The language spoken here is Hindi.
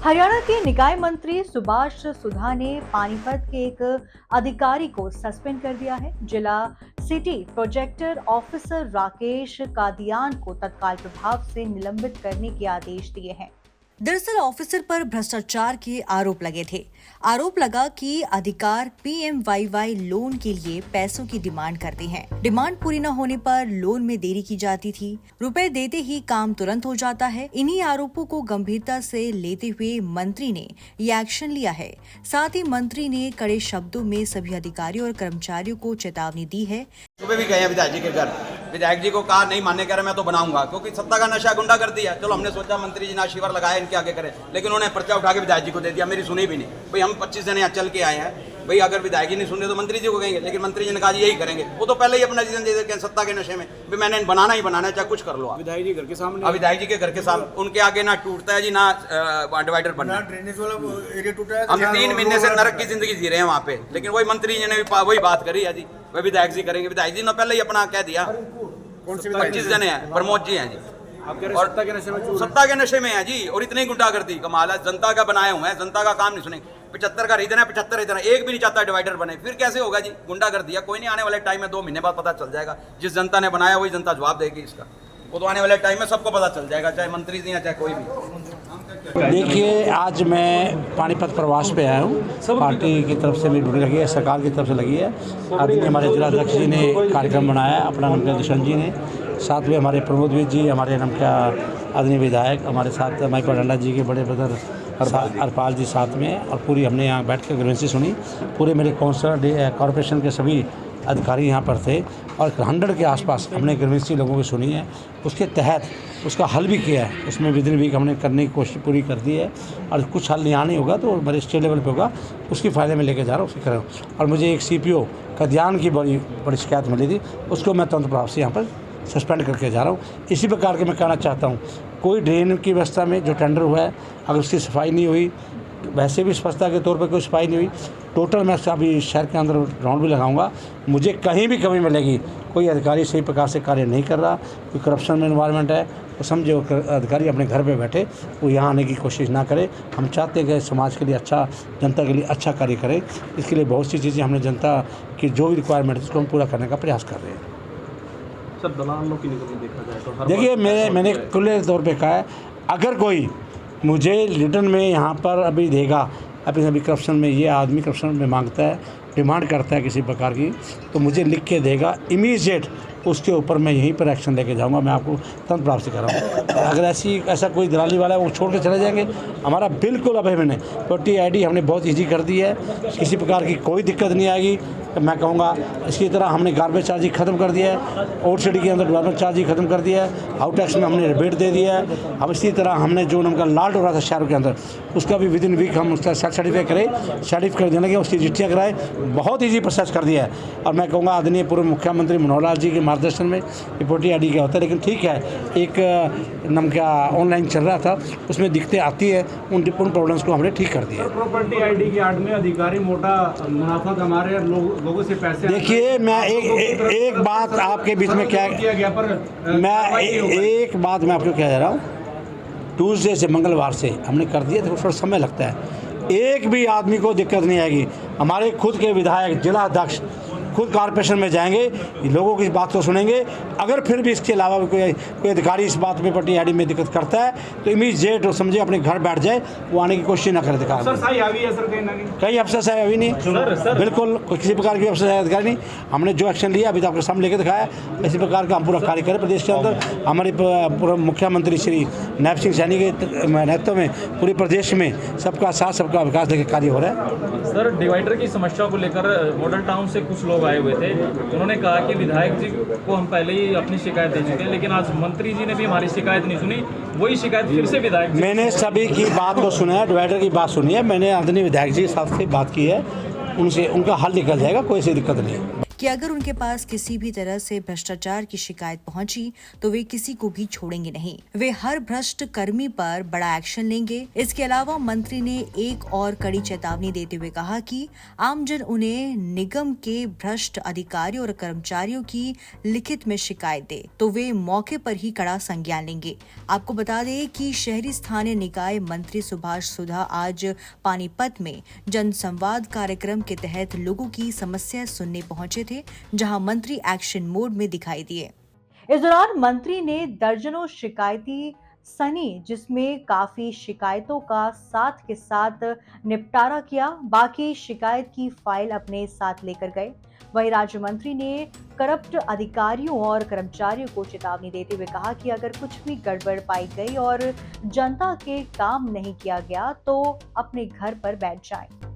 हरियाणा के निकाय मंत्री सुभाष सुधा ने पानीपत के एक अधिकारी को सस्पेंड कर दिया है। जिला city projector officer Rakesh Kadian को तत्काल प्रभाव से निलंबित करने के आदेश दिए हैं। दरअसल ऑफिसर पर भ्रष्टाचार के आरोप लगे थे। आरोप लगा कि अधिकार PMYY लोन के लिए पैसों की डिमांड करते हैं। डिमांड पूरी न होने पर लोन में देरी की जाती थी। रुपए देते ही काम तुरंत हो जाता है। इन्हीं आरोपों को गंभीरता से लेते हुए मंत्री ने ये एक्शन लिया है। साथ ही मंत्री ने कड़े शब्दों में सभी अधिकारियों और कर्मचारियों को चेतावनी दी है। सुबह भी गए हैं विधायक जी के घर, विधायक जी को कहा नहीं मानने कह रहे मैं तो बनाऊंगा, क्योंकि सत्ता का नशा गुंडा कर दिया। चलो हमने सोचा मंत्री जी ना शिविर लगाया इनके आगे करें, लेकिन उन्होंने पर्चा उठा के विधायक जी को दे दिया। मेरी सुनी भी नहीं। भाई हम 25 जने यहाँ चल के आए हैं, भाई अगर विधायक जी नहीं सुन रहे तो मंत्री जी को कहेंगे, लेकिन मंत्री जी ने कहा यही करेंगे। वो तो पहले ही अपना डिसीजन दे देते हैं सत्ता के नशे में, भाई मैंने बनाना ही बनाना है, चाहे कुछ कर लो आप। विधायक जी घर के सामने, विधायक जी के घर के सामने, उनके आगे ना टूटता है जी ना डिवाइडर बनना, ड्रेनेज वाला एरिया टूटा है। हम 3 महीने से नरक की जिंदगी जी रहे हैं वहाँ पे, लेकिन वही मंत्री जी ने भी वही बात करी है जी, वही विधायक जी करेंगे। विधायक जी ने पहले ही अपना कह दिया। 25 जने हैं, प्रमोद जी हैं जी, और सत्ता के नशे में, सत्ता के नशे में है जी, और इतनी गुंडागर्दी। कमाल है, जनता का बनाए हुए हैं, जनता का काम नहीं सुनेंगे। 75 का रीजन है, 75 इतना एक भी नहीं चाहता डिवाइडर बने, फिर कैसे होगा जी? गुंडागर्दी है। कोई नहीं, आने वाले टाइम में 2 महीने बाद पता चल जाएगा। जिस जनता ने बनाया वही जनता जवाब देगी इसका। वो तो आने वाले टाइम में सबको पता चल जाएगा, चाहे मंत्री जी या चाहे कोई भी। देखिए, आज मैं पानीपत प्रवास पे आया हूँ। पार्टी की तरफ से मेरी ड्यूटी लगी है, सरकार की तरफ से लगी है। आदरणीय हमारे जिलाध्यक्ष जी ने कार्यक्रम बनाया, अपना नाम क्या दुष्यंत जी ने, साथ में हमारे प्रमोद जी, हमारे नाम क्या आदरणीय विधायक, हमारे साथ माइकल डंडा जी के बड़े ब्रदर हरपाल जी साथ में, और पूरी हमने यहाँ बैठ कर ग्रीवेंसी सुनी। पूरे मेरे काउंसिलर कॉरपोरेशन के सभी अधिकारी यहाँ पर थे, और 100 के आसपास हमने ग्रीवेंसी लोगों की सुनी है। उसके तहत उसका हल भी किया है। उसमें विदिन वीक हमने करने की कोशिश पूरी कर दी है, और कुछ हल यहाँ नहीं होगा तो बड़े स्टेट लेवल पे होगा, उसकी फ़ायदे में लेके जा रहा हूँ, उसकी कर रहा हूँ। और मुझे एक CPO कादियान की बड़ी शिकायत मिली थी, उसको मैं तुरंत प्रभाव से यहाँ पर सस्पेंड करके जा रहा हूँ। इसी प्रकार के मैं कहना चाहता हूँ, कोई ड्रेन की व्यवस्था में जो टेंडर हुआ है, अगर उसकी सफाई नहीं हुई, वैसे भी स्वच्छता के तौर पर कोई सफाई नहीं हुई, टोटल मैं अभी शहर के अंदर राउंड भी लगाऊंगा। मुझे कहीं भी कमी मिलेगी, कोई अधिकारी सही प्रकार से कार्य नहीं कर रहा, कोई करप्शन में इन्वायरमेंट है, तो समझे अधिकारी अपने घर पे बैठे, वो यहाँ आने की कोशिश ना करे। हम चाहते हैं कि समाज के लिए अच्छा, जनता के लिए अच्छा कार्य करें। इसके लिए बहुत सी चीज़ें हमने जनता की जो भी रिक्वायरमेंट है उसको हम पूरा करने का प्रयास कर रहे हैं। सर, दलालों की निगरानी देखा जाए तो देखिए, मैंने खुले तौर पे कहा है, अगर कोई मुझे रिटर्न में यहाँ पर अभी देगा, अभी करप्शन में ये आदमी करप्शन में मांगता है, डिमांड करता है किसी प्रकार की, तो मुझे लिख के देगा, इमीडिएट उसके ऊपर मैं यहीं पर एक्शन लेके जाऊंगा। मैं आपको तुरंत प्राप्त कर रहा हूँ। अगर ऐसा कोई दलाली वाला है वो छोड़ के चले जाएंगे, हमारा बिल्कुल अब है। मैंने 40 ID हमने बहुत ईजी कर दी है, किसी प्रकार की कोई दिक्कत नहीं आएगी। मैं कहूँगा इसी तरह हमने गार्बेज चार्ज ख़त्म कर दिया है, आउट सिटी के अंदर डेवलपमेंट चार्ज ही खत्म कर दिया है, आउट टैक्स में हमने रिबेट दे दिया है। अब इसी तरह हमने जो उनका लाल्ट हो रहा था शहरों के अंदर, उसका भी विदिन वीक हम उसका सर्टिफाई करें, सर्टिफिकेट देने के उसकी चिट्ठियाँ कराए, बहुत ईजी प्रोसेस कर दिया है। और मैं कहूँगा आदरणीय पूर्व मुख्यमंत्री मनोहर लाल जी के मार्गदर्शन में ये 40 ID क्या होता है, लेकिन ठीक है, एक नाम क्या ऑनलाइन चल रहा था, उसमें दिक्कतें आती है, उन प्रॉब्लम्स को हमने ठीक कर दिया। प्रॉपर्टी ID की आड़ में अधिकारी मोटा मुनाफा कमा रहे हैं, लोगों से पैसे। देखिए, मैं एक बात आपके बीच में क्या गया, पर मैं एक बात मैं आपको कह जा रहा हूँ, ट्यूसडे से मंगलवार से हमने कर दिया, तो थोड़ा समय लगता है। एक भी आदमी को दिक्कत नहीं आएगी। हमारे खुद के विधायक, जिला अध्यक्ष खुद कॉर्पोरेशन में जाएंगे, लोगों की इस बात को सुनेंगे। अगर फिर भी इसके अलावा भी कोई अधिकारी इस बात में 40 ID में दिक्कत करता है, तो इमीडिएट समझे अपने घर बैठ जाए, वो आने की कोशिश ना करे अधिकारी। कहीं अफसर साहब अभी नहीं, बिल्कुल किसी प्रकार की अफसर साहब अधिकारी नहीं। हमने जो एक्शन लिया अभी तो आपके सामने लेके दिखाया, इसी प्रकार का हम पूरा कार्य करें प्रदेश के अंदर। हमारे पूर्व मुख्यमंत्री श्री नायब सिंह सैनी के नेतृत्व में पूरे प्रदेश में सबका साथ, सबका विकास लेकर कार्य हो रहा है। सर, डिवाइडर की समस्या को लेकर मॉडल टाउन से कुछ लोग आए हुए थे, उन्होंने कहा कि विधायक जी को हम पहले ही अपनी शिकायत दे चुके हैं, लेकिन आज मंत्री जी ने भी हमारी शिकायत नहीं सुनी, वही शिकायत फिर से विधायक जी। मैंने सभी की बात को सुना है, डिवाइडर की बात सुनी है, मैंने आदरणीय विधायक जी के साथ से बात की है, उनसे उनका हल निकल जाएगा, कोई ऐसी दिक्कत नहीं है। कि अगर उनके पास किसी भी तरह से भ्रष्टाचार की शिकायत पहुंची तो वे किसी को भी छोड़ेंगे नहीं। वे हर भ्रष्ट कर्मी पर बड़ा एक्शन लेंगे। इसके अलावा मंत्री ने एक और कड़ी चेतावनी देते हुए कहा कि आमजन उन्हें निगम के भ्रष्ट अधिकारियों और कर्मचारियों की लिखित में शिकायत दे तो वे मौके पर ही कड़ा संज्ञान लेंगे। आपको बता दें कि शहरी स्थानीय निकाय मंत्री सुभाष सुधा आज पानीपत में जनसंवाद कार्यक्रम के तहत लोगों की समस्या सुनने पहुंचे थे, जहां मंत्री एक्शन मोड में दिखाई दिए। इस दौरान मंत्री ने दर्जनों शिकायती सनी, जिसमें काफी शिकायतों का साथ के साथ निपटारा किया, बाकी शिकायत की फाइल अपने साथ लेकर गए। वहीं राज्य मंत्री ने करप्ट अधिकारियों और कर्मचारियों को चेतावनी देते हुए कहा कि अगर कुछ भी गड़बड़ पाई गई और जनता के काम नहीं किया गया तो अपने घर पर बैठ जाएं।